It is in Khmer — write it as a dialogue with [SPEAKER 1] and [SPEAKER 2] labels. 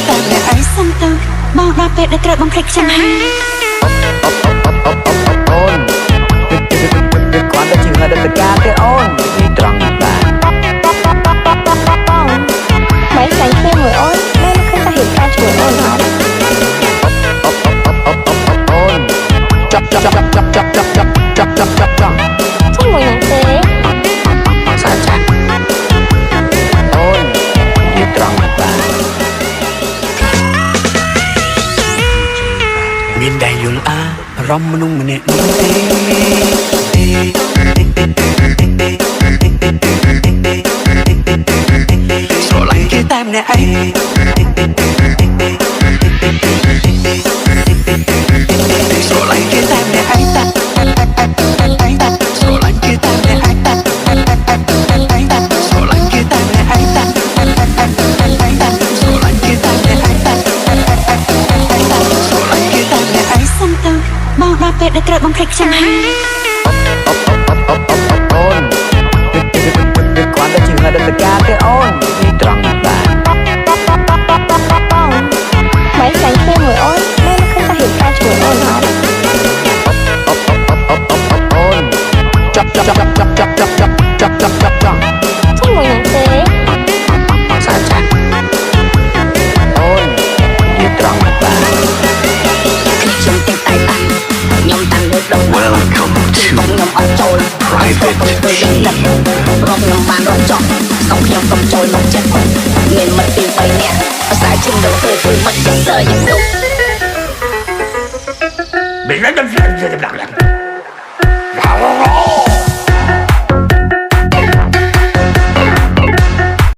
[SPEAKER 1] តែអ្នកឯងសុំទៅមកដល់ពេលដែលត្រូវបំភ្លេចខ្ញុំហើយ
[SPEAKER 2] អូនគាត់ទៅជាងដល់តកាទេអូននេះត្រង់បាទ
[SPEAKER 3] ម៉េចចាញ់គ្នាមួយអូនម៉ែមិនឃើញតែហេតុការណ៍ជាមួយអូនហ៎
[SPEAKER 2] អូនចាប់
[SPEAKER 3] ជាមួយនឹងទេ
[SPEAKER 2] សាចាអូននេះត្រង់បាទមានតែយល់អារម្មណ៍មនុស្សម្នាក់នេះស្រឡាញ់គេតែម្នាក់ឯងស្រឡាញ់គេតែម្នាក់ឯងស្រឡាញ់គេតែម្នាក់ឯងស្រឡាញ់គេតែម្នាក់ឯងស្រឡាញ់គេតែម្នាក់ឯងស្រឡាញ់គេតែម្នាក់ឯង
[SPEAKER 1] សុំទៅមកដល់ពេលដែលត្រូវបំភ្លេចខ្ញុំហើយ
[SPEAKER 2] អូនគាត់ទៅជាងដល់តកាទេអូននេះត្រង់បាទ
[SPEAKER 3] ម៉េចចាញ់គ្នាមួយអូនម៉ែមិនឃើញតែហេតុការណ៍ជាមួយអូនហ៎
[SPEAKER 2] អូនចាប់
[SPEAKER 3] ជាមួយនឹងទេ
[SPEAKER 2] សាចាអូននេះត្រង់បាទ
[SPEAKER 1] ខ្ញុំតែតែខ្ញុំតាំងលើដង
[SPEAKER 2] Welcome to
[SPEAKER 1] ខ្ញុំអត់ចូល
[SPEAKER 2] Private
[SPEAKER 1] ទៅយ៉ាងណារកខ្ញុំបានរកចប់សូមខ្ញុំកុំចូលមកចិត្តមានមិត្តពី3នាក់ភាសាជិះទៅធ្វើមិត្តចិត្តសើយ៉ាងនោះ
[SPEAKER 2] Bên